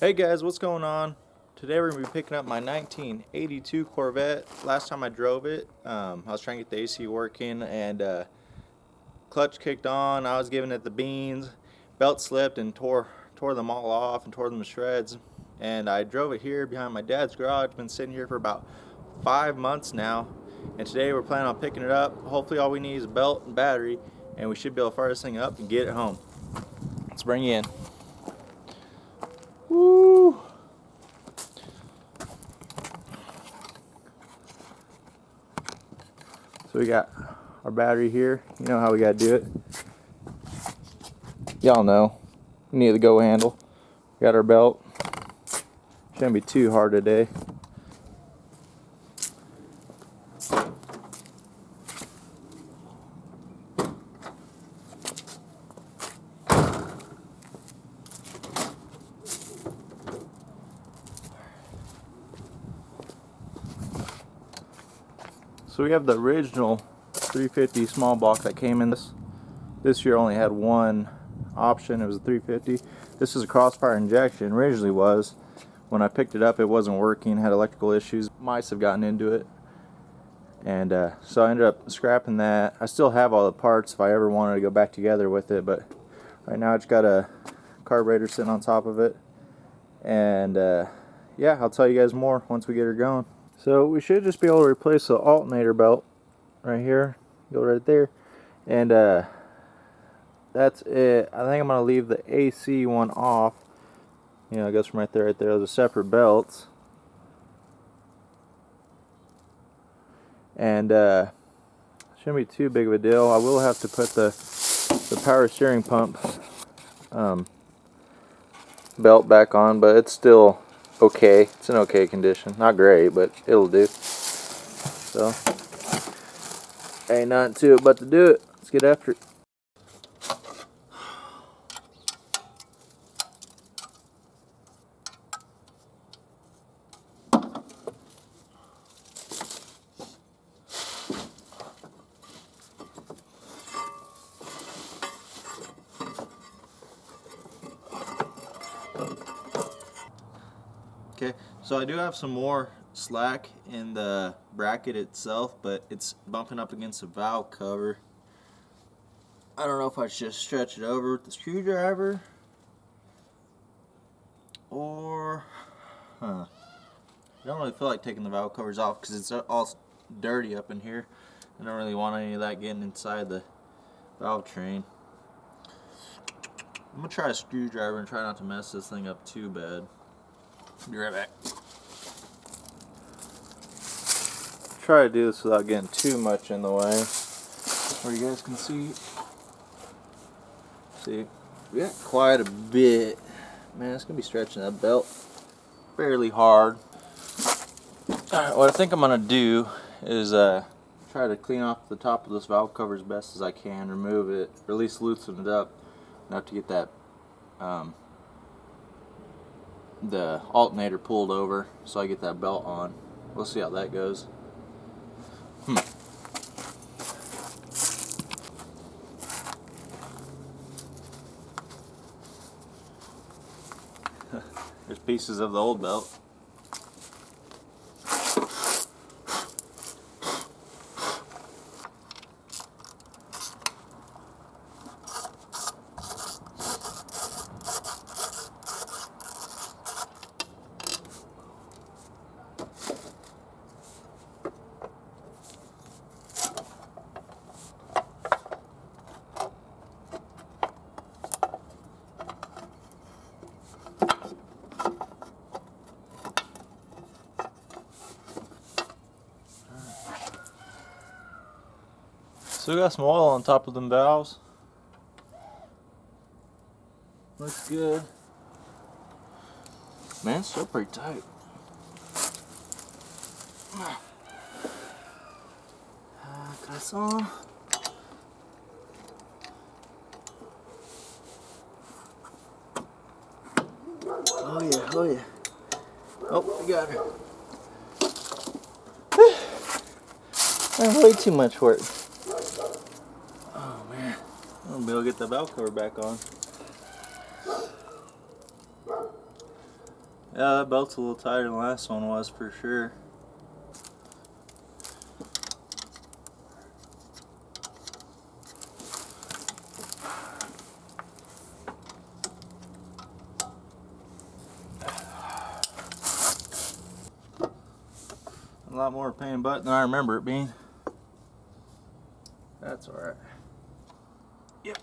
Hey guys, what's going on? Today we're going to be picking up my 1982 Corvette. Last time I drove it, I was trying to get the AC working and clutch kicked on. I was giving it the beans, belt slipped and tore them all off and tore them to shreds. And I drove it here behind my dad's garage. Been sitting here for about 5 months now. And today we're planning on picking it up. Hopefully all we need is a belt and battery, and we should be able to fire this thing up and get it home. Let's bring you in. Woo! So we got our battery here. You know how we gotta do it. Y'all know. We need the go handle. We got our belt. Shouldn't be too hard today. So we have the original 350 small block that came in this. This year only had one option. It was a 350. This is a crossfire injection. Originally was. When I picked it up, it wasn't working. Had electrical issues. Mice have gotten into it, and so I ended up scrapping that. I still have all the parts if I ever wanted to go back together with it, but right now it's got a carburetor sitting on top of it, and yeah, I'll tell you guys more once we get her going. So we should just be able to replace the alternator belt right here, go right there, and that's it. I think I'm going to leave the AC one off. You know, it goes from right there, those are separate belts. And shouldn't be too big of a deal. I will have to put the power steering pump belt back on, but it's still okay. It's in okay condition. Not great, but it'll do. So, ain't nothing to it but to do it. Let's get after it. Okay, so I do have some more slack in the bracket itself, but it's bumping up against the valve cover. I don't know if I should just stretch it over with the screwdriver or I don't really feel like taking the valve covers off because it's all dirty up in here. I don't really want any of that getting inside the valve train. I'm gonna try a screwdriver and try not to mess this thing up too bad. Be right back. Try to do this without getting too much in the way, where you guys can see. See, we got quite a bit. Man, it's gonna be stretching that belt fairly hard. Alright, what I think I'm gonna do is try to clean off the top of this valve cover as best as I can, remove it, or at least loosen it up enough to get that the alternator pulled over so I get that belt on. We'll see how that goes. There's pieces of the old belt. Still got some oil on top of them valves. Looks good. Man, it's still pretty tight. That's on. Oh yeah, oh yeah. Oh, we got her. Way too much work. Oh man, I'm gonna be able to get the valve cover back on. Yeah, that belt's a little tighter than the last one was for sure. A lot more pain in the butt than I remember it being. That's alright. Yep.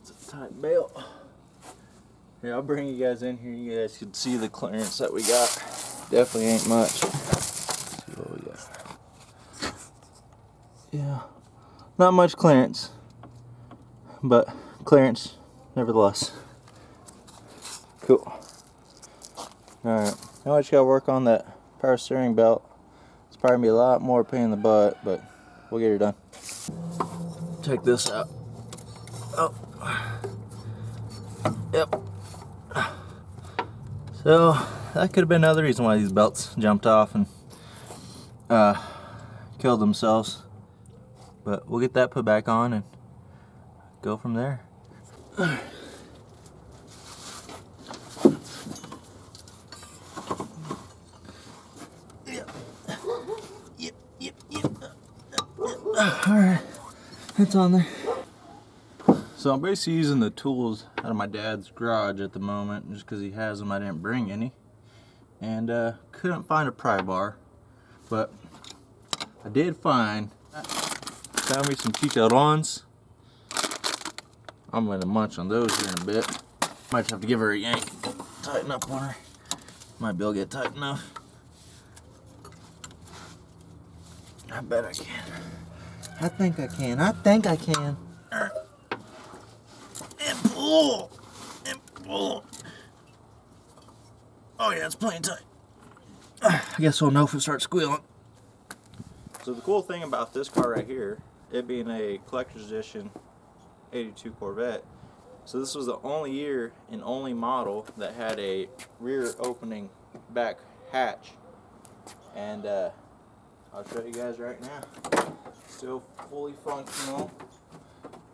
It's a tight belt. Here, I'll bring you guys in here. You guys can see the clearance that we got. Definitely ain't much. Let's see what we got. Yeah, not much clearance, but clearance nevertheless. Cool. Alright, now I just gotta work on that power steering belt. It's probably gonna be a lot more pain in the butt, but we'll get it done. Check this out. Oh. Yep. So that could have been another reason why these belts jumped off and killed themselves. But we'll get that put back on and go from there. Alright, it's on there. So I'm basically using the tools out of my dad's garage at the moment, just because he has them. I didn't bring any. And couldn't find a pry bar, but I did found me some chicharrones. I'm gonna munch on those here in a bit. Might have to give her a yank, tighten up on her. Might be able to get tight enough. I bet I can. I think I can. I think I can. And pull. And pull. Oh yeah, it's plenty tight. I guess we'll know if it starts squealing. So the cool thing about this car right here, it being a collector's edition 82 Corvette, so this was the only year and only model that had a rear opening back hatch. And I'll show you guys right now. Still fully functional.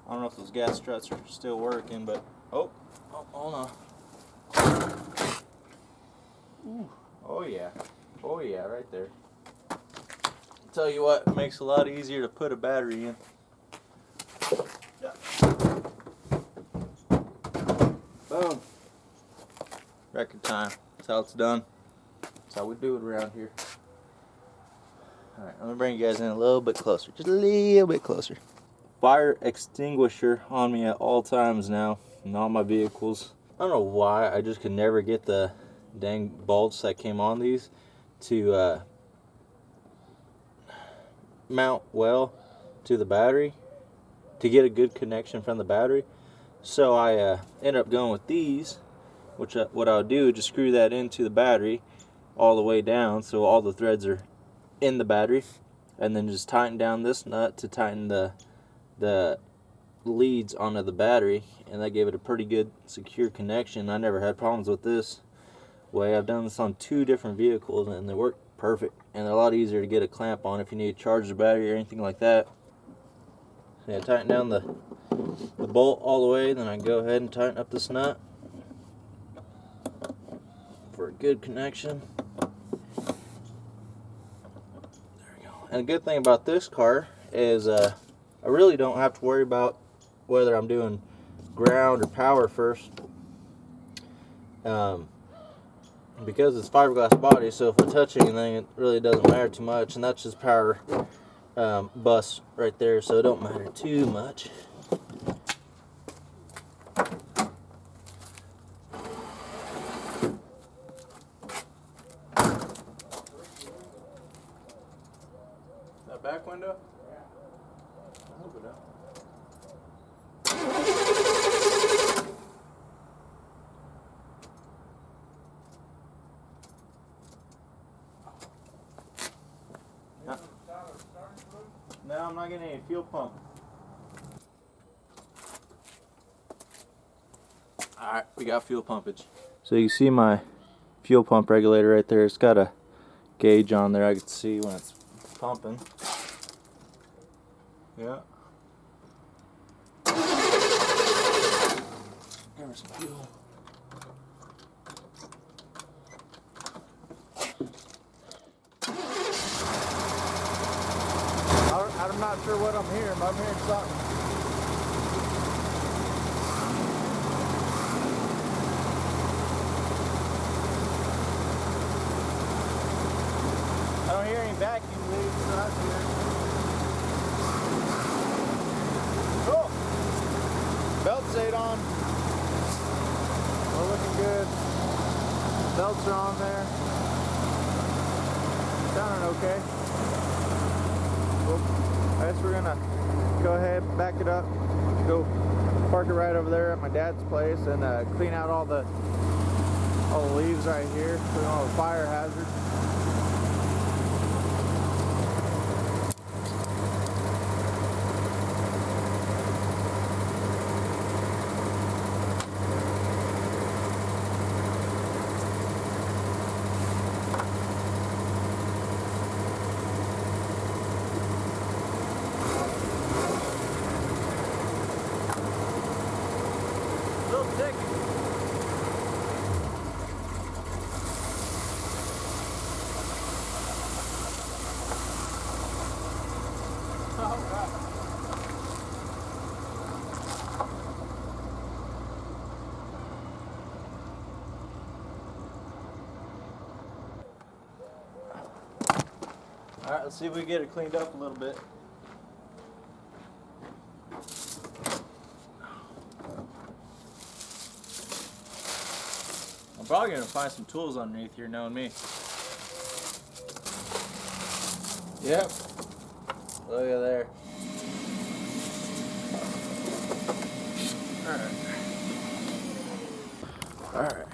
I don't know if those gas struts are still working, but oh hold on. Ooh, oh yeah, right there. Tell you what, it makes it a lot easier to put a battery in. Boom. Record time. That's how it's done. That's how we do it around here. Alright, I'm going to bring you guys in a little bit closer. Just a little bit closer. Fire extinguisher on me at all times now in all my vehicles. I don't know why, I just could never get the dang bolts that came on these to mount well to the battery to get a good connection from the battery. So I ended up going with these, which what I would do is just screw that into the battery all the way down so all the threads are in the battery, and then just tighten down this nut to tighten the leads onto the battery, and that gave it a pretty good secure connection. I never had problems with this way. I've done this on 2 different vehicles and they work perfect, and they're a lot easier to get a clamp on if you need to charge the battery or anything like that. So yeah, tighten down the bolt all the way, then I can go ahead and tighten up this nut for a good connection. There we go. And the good thing about this car is I really don't have to worry about whether I'm doing ground or power first, because it's fiberglass body, so if I touch anything it really doesn't matter too much, and that's just power bus right there, so it don't matter too much. That back window? Yeah. I'll open it up. No, I'm not getting any fuel pump. Alright, we got fuel pumpage. So you see my fuel pump regulator right there. It's got a gauge on there. I can see when it's pumping. Yeah. There's some fuel. I'm not sure what I'm hearing, but I'm hearing something. I don't hear any vacuum leaks, so that's good. Cool. Belt stayed on. We're looking good. Belts are on there. Sounding okay. Cool. I guess we're gonna go ahead, back it up, go park it right over there at my dad's place, and clean out all the leaves right here, clean all the fire hazards. Alright, let's see if we get it cleaned up a little bit. I'm probably going to find some tools underneath here, knowing me. Yep. Look at there. Alright.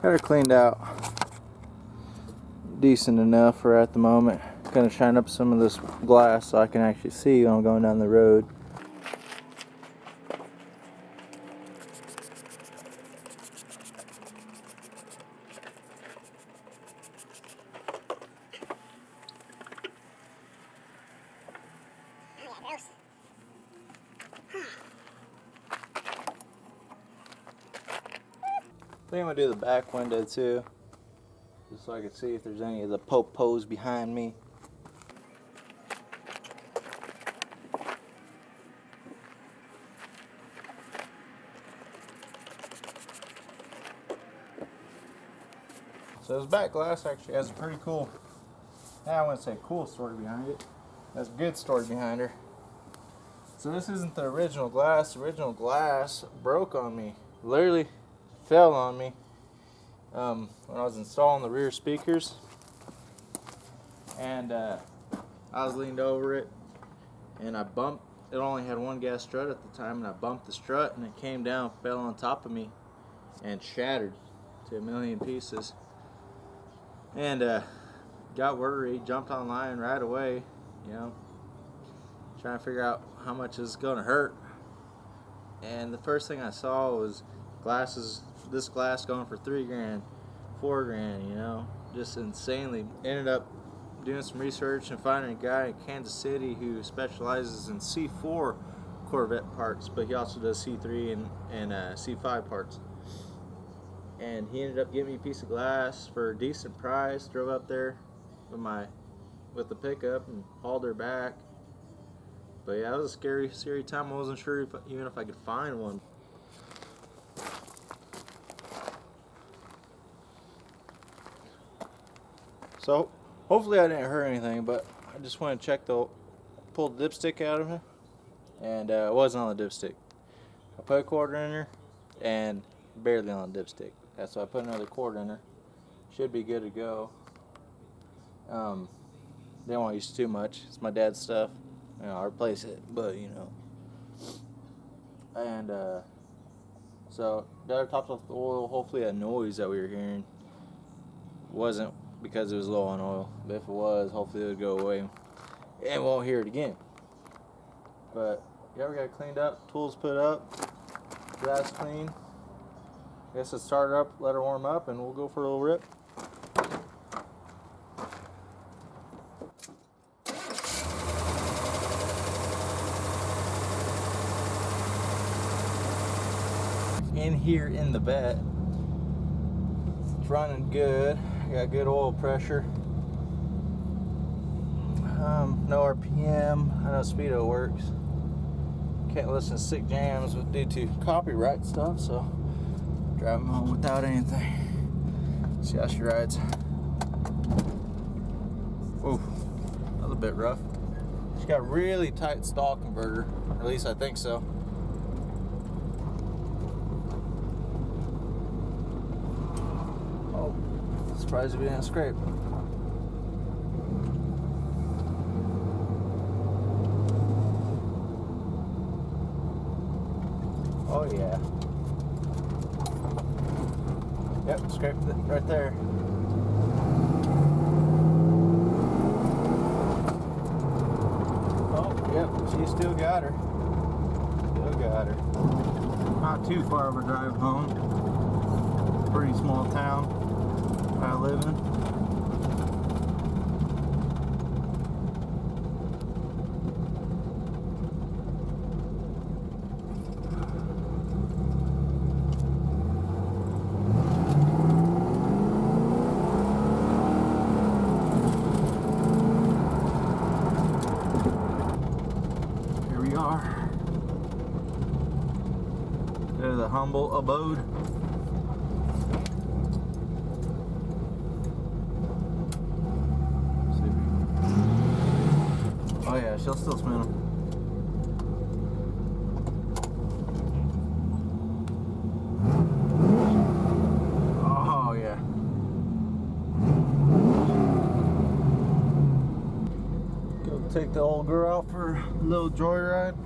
Got her cleaned out. Decent enough for at the moment. Gonna shine up some of this glass so I can actually see when I'm going down the road. I think I'm gonna do the back window too, just so I can see if there's any of the popos behind me. So this back glass actually has a pretty cool, I wouldn't say cool story behind it. That's a good story behind her. So this isn't the original glass. The original glass broke on me. Literally fell on me when I was installing the rear speakers. And I was leaned over it and I bumped. It only had one gas strut at the time, and I bumped the strut and it came down, fell on top of me, and shattered to a million pieces. And got worried, jumped online right away, you know, trying to figure out how much it's going to hurt. And the first thing I saw was this glass going for $3 grand, $4 grand, you know, just insanely. Ended up doing some research and finding a guy in Kansas City who specializes in C4 Corvette parts, but he also does C3 and C5 parts. And he ended up giving me a piece of glass for a decent price. Drove up there with the pickup and hauled her back. But yeah, it was a scary time. I wasn't sure even if I could find one. So hopefully I didn't hurt anything, but I just want to check pulled the dipstick out of her, and it wasn't on the dipstick. I put a quarter in her and barely on the dipstick. That's why I put another quarter in her. Should be good to go. Didn't want to use too much. It's my dad's stuff. You know, I'll replace it, but you know. And so the other tops off the oil. Hopefully that noise that we were hearing wasn't because it was low on oil. But if it was, hopefully it would go away and we won't hear it again. But yeah, we got it cleaned up, tools put up, grass clean. I guess let's start her up, let her warm up, and we'll go for a little rip. in here in the vet. It's running good. Got good oil pressure. No RPM. I know Speedo works. Can't listen to sick jams due to copyright stuff, so driving home without anything. See how she rides. Ooh, that was a bit rough. She's got a really tight stall converter, at least I think so. Oh, surprised we didn't scrape. Oh yeah. Yep, scraped it right there. Oh, yep, she still got her. Still got her. Not too far of a drive home. Pretty small town I live in. There's the humble abode. Oh yeah, she'll still spin them. Oh yeah. Go take the old girl out for a little joyride.